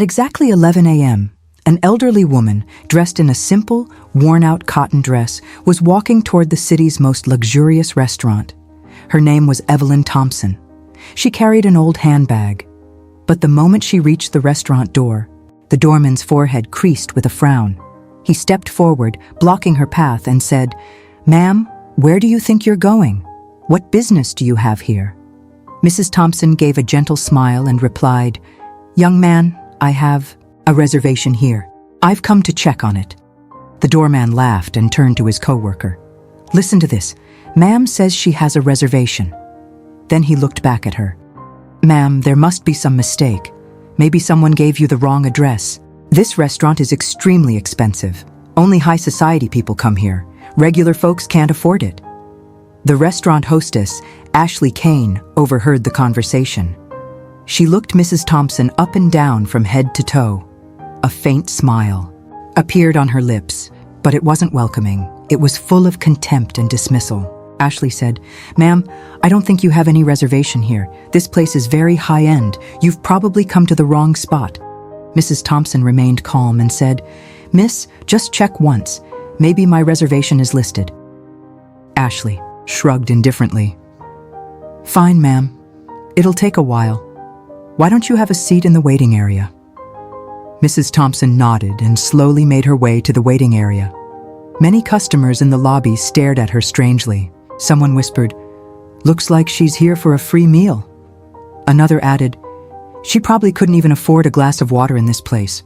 At exactly 11 a.m., an elderly woman, dressed in a simple, worn-out cotton dress, was walking toward the city's most luxurious restaurant. Her name was Evelyn Thompson. She carried an old handbag. But the moment she reached the restaurant door, the doorman's forehead creased with a frown. He stepped forward, blocking her path, and said, "Ma'am, where do you think you're going? What business do you have here?" Mrs. Thompson gave a gentle smile and replied, "Young man, I have a reservation here. I've come to check on it." The doorman laughed and turned to his coworker. "Listen to this. Ma'am says she has a reservation." Then he looked back at her. "Ma'am, there must be some mistake. Maybe someone gave you the wrong address. This restaurant is extremely expensive. Only high society people come here. Regular folks can't afford it." The restaurant hostess, Ashley Kane, overheard the conversation. She looked Mrs. Thompson up and down from head to toe. A faint smile appeared on her lips, but it wasn't welcoming. It was full of contempt and dismissal. Ashley said, "Ma'am, I don't think you have any reservation here. This place is very high-end. You've probably come to the wrong spot." Mrs. Thompson remained calm and said, "Miss, just check once. Maybe my reservation is listed." Ashley shrugged indifferently. "Fine, ma'am. It'll take a while. Why don't you have a seat in the waiting area?" Mrs. Thompson nodded and slowly made her way to the waiting area. Many customers in the lobby stared at her strangely. Someone whispered, "Looks like she's here for a free meal." Another added, "She probably couldn't even afford a glass of water in this place."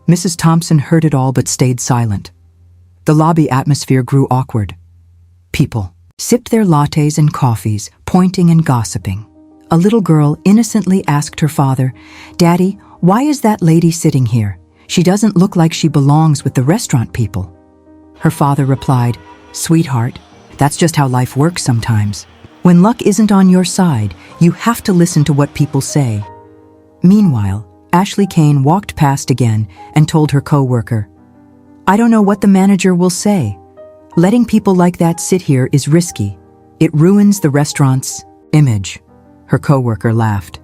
Mrs. Thompson heard it all but stayed silent. The lobby atmosphere grew awkward. People sipped their lattes and coffees, pointing and gossiping. A little girl innocently asked her father, "Daddy, why is that lady sitting here? She doesn't look like she belongs with the restaurant people." Her father replied, "Sweetheart, that's just how life works sometimes. When luck isn't on your side, you have to listen to what people say." Meanwhile, Ashley Kane walked past again and told her coworker, "I don't know what the manager will say. Letting people like that sit here is risky. It ruins the restaurant's image." Her coworker laughed.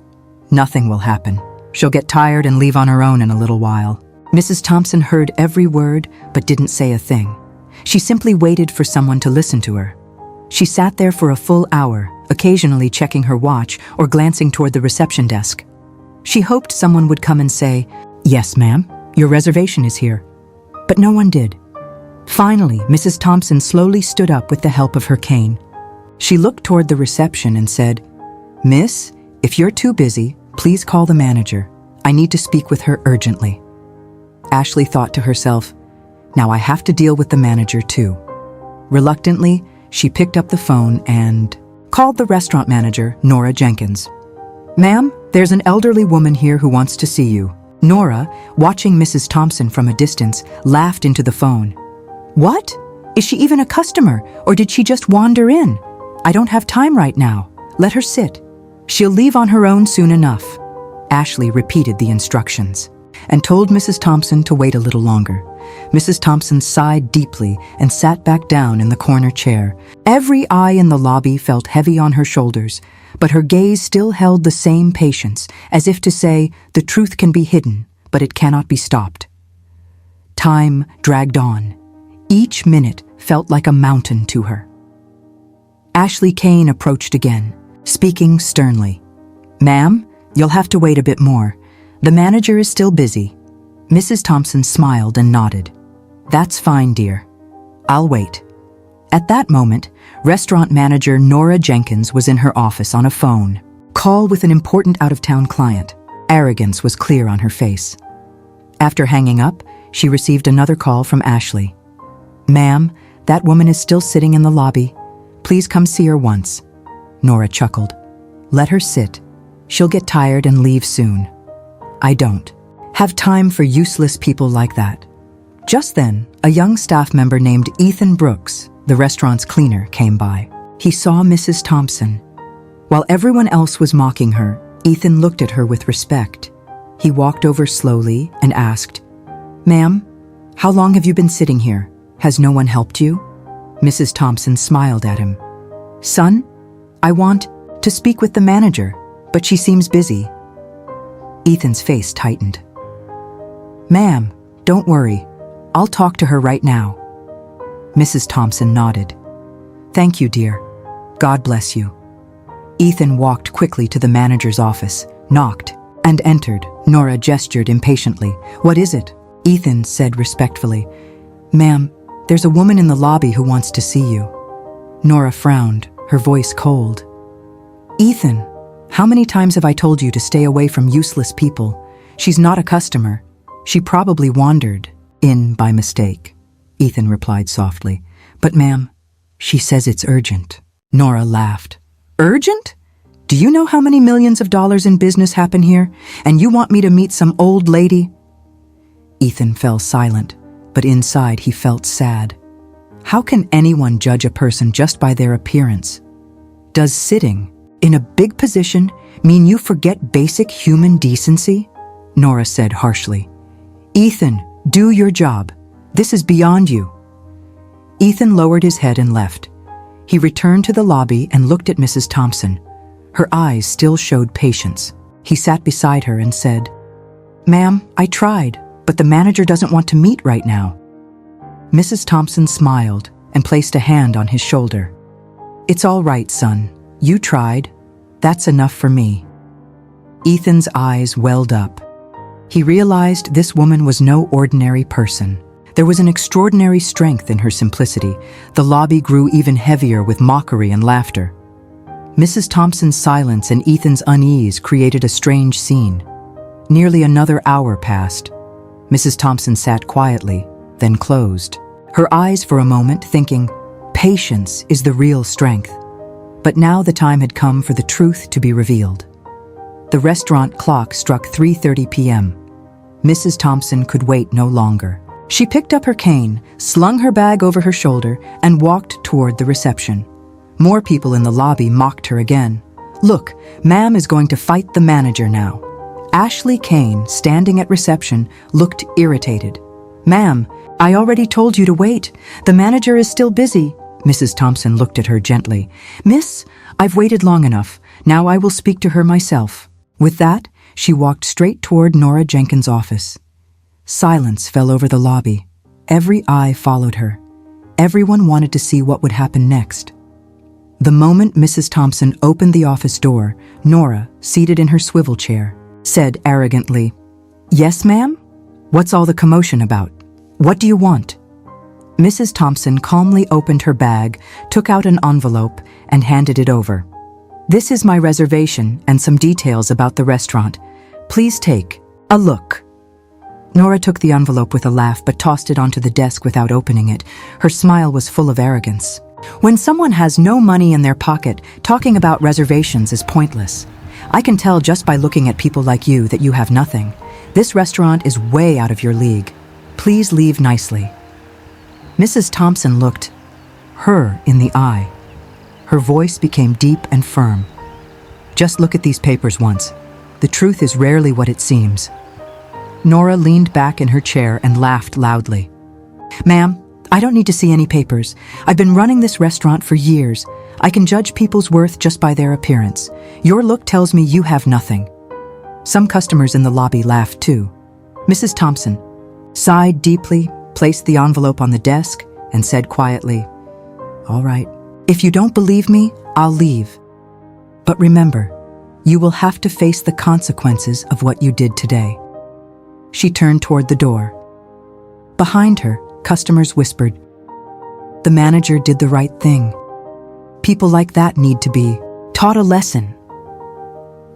"Nothing will happen. She'll get tired and leave on her own in a little while." Mrs. Thompson heard every word but didn't say a thing. She simply waited for someone to listen to her. She sat there for a full hour, occasionally checking her watch or glancing toward the reception desk. She hoped someone would come and say, "Yes, ma'am, your reservation is here." But no one did. Finally, Mrs. Thompson slowly stood up with the help of her cane. She looked toward the reception and said, "Miss, if you're too busy, please call the manager. I need to speak with her urgently." Ashley thought to herself, "Now I have to deal with the manager too." Reluctantly, she picked up the phone and called the restaurant manager, Nora Jenkins. "Ma'am, there's an elderly woman here who wants to see you." Nora, watching Mrs. Thompson from a distance, laughed into the phone. "What? Is she even a customer, or did she just wander in? I don't have time right now. Let her sit. She'll leave on her own soon enough." Ashley repeated the instructions and told Mrs. Thompson to wait a little longer. Mrs. Thompson sighed deeply and sat back down in the corner chair. Every eye in the lobby felt heavy on her shoulders, but her gaze still held the same patience, as if to say, the truth can be hidden, but it cannot be stopped. Time dragged on. Each minute felt like a mountain to her. Ashley Kane approached again, speaking sternly. "Ma'am, you'll have to wait a bit more. The manager is still busy." Mrs. Thompson smiled and nodded. "That's fine, dear. I'll wait." At that moment, restaurant manager Nora Jenkins was in her office on a phone call with an important out-of-town client. Arrogance was clear on her face. After hanging up, she received another call from Ashley. "Ma'am, that woman is still sitting in the lobby. Please come see her once." Nora chuckled. "Let her sit. She'll get tired and leave soon. I don't have time for useless people like that." Just then, a young staff member named Ethan Brooks, the restaurant's cleaner, came by. He saw Mrs. Thompson. While everyone else was mocking her, Ethan looked at her with respect. He walked over slowly and asked, "Ma'am, how long have you been sitting here? Has no one helped you?" Mrs. Thompson smiled at him. "Son, I want to speak with the manager, but she seems busy." Ethan's face tightened. Ma'am, don't worry. I'll talk to her right now. Mrs. Thompson nodded. Thank you, dear. God bless you. Ethan walked quickly to the manager's office, knocked, and entered. Nora gestured impatiently. What is it? Ethan said respectfully. Ma'am, there's a woman in the lobby who wants to see you. Nora frowned, her voice cold. Ethan, how many times have I told you to stay away from useless people? She's not a customer. She probably wandered in by mistake. Ethan replied softly. But ma'am, she says it's urgent. Nora laughed. Urgent? Do you know how many millions of dollars in business happen here? And you want me to meet some old lady? Ethan fell silent, but inside he felt sad. How can anyone judge a person just by their appearance? Does sitting in a big position mean you forget basic human decency? Nora said harshly. Ethan, do your job. This is beyond you. Ethan lowered his head and left. He returned to the lobby and looked at Mrs. Thompson. Her eyes still showed patience. He sat beside her and said, Ma'am, I tried, but the manager doesn't want to meet right now. Mrs. Thompson smiled and placed a hand on his shoulder. It's all right, son. You tried. That's enough for me. Ethan's eyes welled up. He realized this woman was no ordinary person. There was an extraordinary strength in her simplicity. The lobby grew even heavier with mockery and laughter. Mrs. Thompson's silence and Ethan's unease created a strange scene. Nearly another hour passed. Mrs. Thompson sat quietly, then closed. Her eyes for a moment thinking, patience is the real strength. But now the time had come for the truth to be revealed. The restaurant clock struck 3:30 p.m. Mrs. Thompson could wait no longer. She picked up her cane, slung her bag over her shoulder, and walked toward the reception. More people in the lobby mocked her again. Look, ma'am is going to fight the manager now. Ashley Kane, standing at reception, looked irritated. Ma'am, I already told you to wait. The manager is still busy. Mrs. Thompson looked at her gently. Miss, I've waited long enough. Now I will speak to her myself. With that, she walked straight toward Nora Jenkins' office. Silence fell over the lobby. Every eye followed her. Everyone wanted to see what would happen next. The moment Mrs. Thompson opened the office door, Nora, seated in her swivel chair, said arrogantly, Yes, ma'am? What's all the commotion about? What do you want? Mrs. Thompson calmly opened her bag, took out an envelope, and handed it over. This is my reservation and some details about the restaurant. Please take a look. Nora took the envelope with a laugh but tossed it onto the desk without opening it. Her smile was full of arrogance. When someone has no money in their pocket, talking about reservations is pointless. I can tell just by looking at people like you that you have nothing. This restaurant is way out of your league. Please leave nicely. Mrs. Thompson looked her in the eye. Her voice became deep and firm. Just look at these papers once. The truth is rarely what it seems. Nora leaned back in her chair and laughed loudly. Ma'am, I don't need to see any papers. I've been running this restaurant for years. I can judge people's worth just by their appearance. Your look tells me you have nothing. Some customers in the lobby laughed too. Mrs. Thompson sighed deeply, placed the envelope on the desk, and said quietly, All right, if you don't believe me, I'll leave. But remember, you will have to face the consequences of what you did today. She turned toward the door. Behind her, customers whispered, The manager did the right thing. People like that need to be taught a lesson.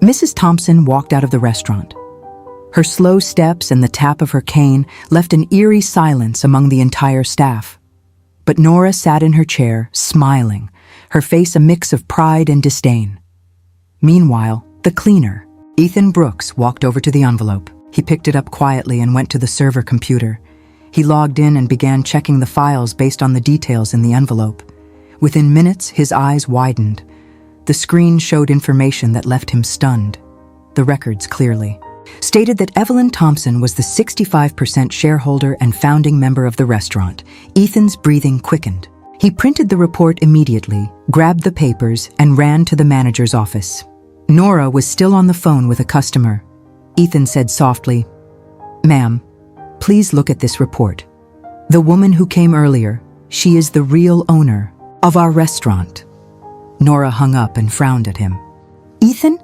Mrs. Thompson walked out of the restaurant. Her slow steps and the tap of her cane left an eerie silence among the entire staff. But Nora sat in her chair, smiling, her face a mix of pride and disdain. Meanwhile, the cleaner, Ethan Brooks, walked over to the envelope. He picked it up quietly and went to the server computer. He logged in and began checking the files based on the details in the envelope. Within minutes, his eyes widened. The screen showed information that left him stunned. The records clearly stated that Evelyn Thompson was the 65% shareholder and founding member of the restaurant. Ethan's breathing quickened. He printed the report immediately, grabbed the papers, and ran to the manager's office. Nora was still on the phone with a customer. Ethan said softly, Ma'am, please look at this report. The woman who came earlier, she is the real owner of our restaurant." Nora hung up and frowned at him. "Ethan,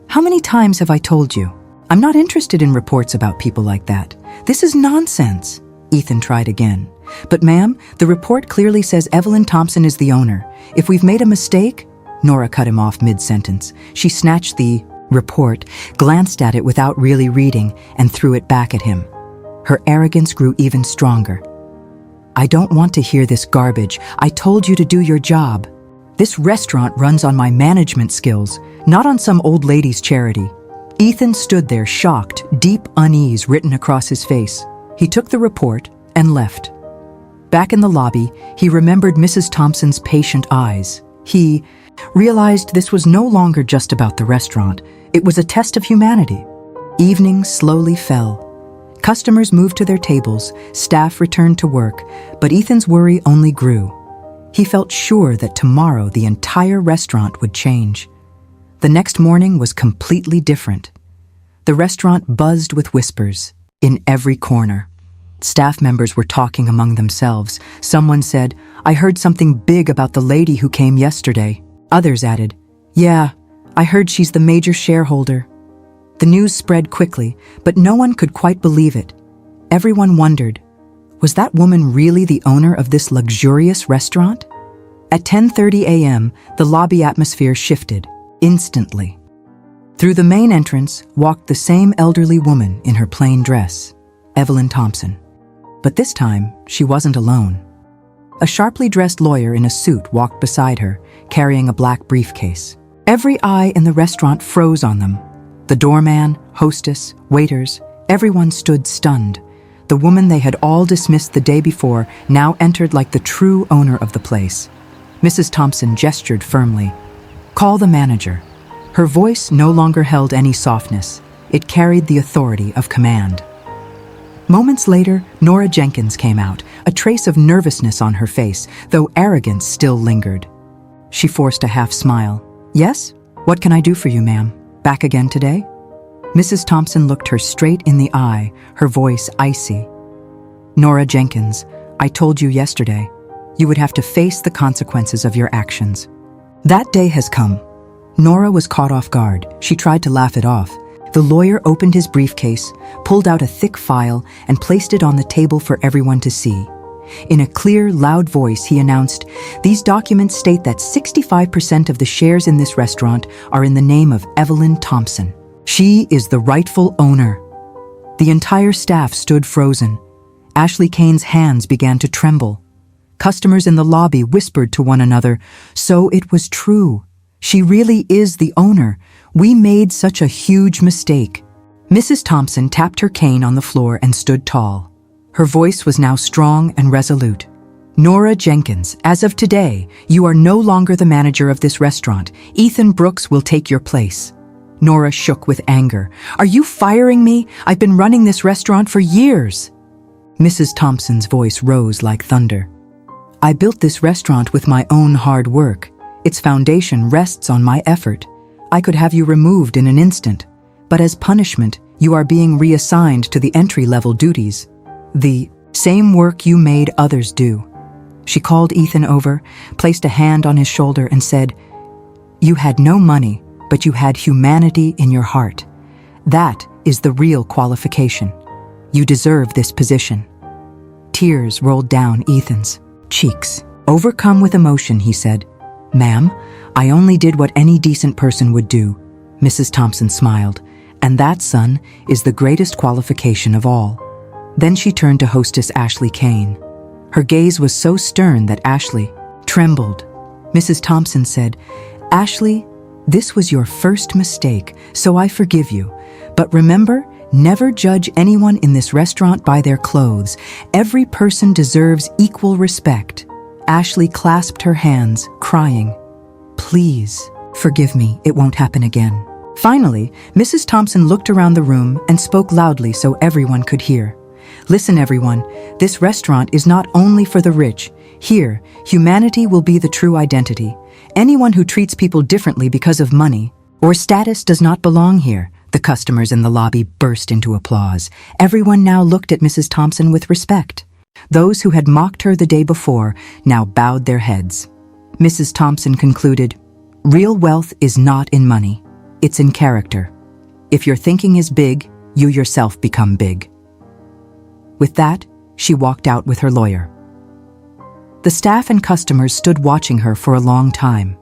how many times have I told you? I'm not interested in reports about people like that. This is nonsense." Ethan tried again. "But ma'am, the report clearly says Evelyn Thompson is the owner. If we've made a mistake—" Nora cut him off mid-sentence. She snatched the report, glanced at it without really reading, and threw it back at him. Her arrogance grew even stronger. "I don't want to hear this garbage. I told you to do your job. This restaurant runs on my management skills, not on some old lady's charity." Ethan stood there shocked, deep unease written across his face. He took the report and left. Back in the lobby, he remembered Mrs. Thompson's patient eyes. He realized this was no longer just about the restaurant. It was a test of humanity. Evening slowly fell. Customers moved to their tables, staff returned to work, but Ethan's worry only grew. He felt sure that tomorrow the entire restaurant would change. The next morning was completely different. The restaurant buzzed with whispers in every corner. Staff members were talking among themselves. Someone said, "I heard something big about the lady who came yesterday." Others added, "Yeah, I heard she's the major shareholder." The news spread quickly, but no one could quite believe it. Everyone wondered, was that woman really the owner of this luxurious restaurant? At 10:30 a.m., the lobby atmosphere shifted, instantly. Through the main entrance walked the same elderly woman in her plain dress, Evelyn Thompson. But this time, she wasn't alone. A sharply dressed lawyer in a suit walked beside her, carrying a black briefcase. Every eye in the restaurant froze on them. The doorman, hostess, waiters, everyone stood stunned. The woman they had all dismissed the day before now entered like the true owner of the place. Mrs. Thompson gestured firmly. "Call the manager." Her voice no longer held any softness. It carried the authority of command. Moments later, Nora Jenkins came out, a trace of nervousness on her face, though arrogance still lingered. She forced a half smile. "Yes? What can I do for you, ma'am? Back again today?" Mrs. Thompson looked her straight in the eye, her voice icy. "Nora Jenkins, I told you yesterday. You would have to face the consequences of your actions. That day has come." Nora was caught off guard. She tried to laugh it off. The lawyer opened his briefcase, pulled out a thick file, and placed it on the table for everyone to see. In a clear, loud voice, he announced, "These documents state that 65% of the shares in this restaurant are in the name of Evelyn Thompson. She is the rightful owner." The entire staff stood frozen. Ashley Kane's hands began to tremble. Customers in the lobby whispered to one another, "So it was true. She really is the owner. We made such a huge mistake." Mrs. Thompson tapped her cane on the floor and stood tall. Her voice was now strong and resolute. "Nora Jenkins, as of today, you are no longer the manager of this restaurant. Ethan Brooks will take your place." Nora shook with anger. "Are you firing me? I've been running this restaurant for years." Mrs. Thompson's voice rose like thunder. "I built this restaurant with my own hard work. Its foundation rests on my effort. I could have you removed in an instant, but as punishment, you are being reassigned to the entry-level duties. The same work you made others do." She called Ethan over, placed a hand on his shoulder and said, "You had no money, but you had humanity in your heart. That is the real qualification. You deserve this position." Tears rolled down Ethan's cheeks. Overcome with emotion, he said, "Ma'am, I only did what any decent person would do." Mrs. Thompson smiled. "And that, son, is the greatest qualification of all." Then she turned to hostess Ashley Kane. Her gaze was so stern that Ashley trembled. Mrs. Thompson said, "Ashley, this was your first mistake, so I forgive you. But remember, never judge anyone in this restaurant by their clothes. Every person deserves equal respect." Ashley clasped her hands, crying, "Please, forgive me, it won't happen again." Finally, Mrs. Thompson looked around the room and spoke loudly so everyone could hear. "Listen, everyone, this restaurant is not only for the rich. Here, humanity will be the true identity. Anyone who treats people differently because of money or status does not belong here. The customers in the lobby burst into applause. Everyone now looked at Mrs. Thompson with respect. Those who had mocked her the day before now bowed their heads. Mrs. Thompson concluded, "Real wealth is not in money. It's in character. If your thinking is big, you yourself become big." With that, she walked out with her lawyer. The staff and customers stood watching her for a long time.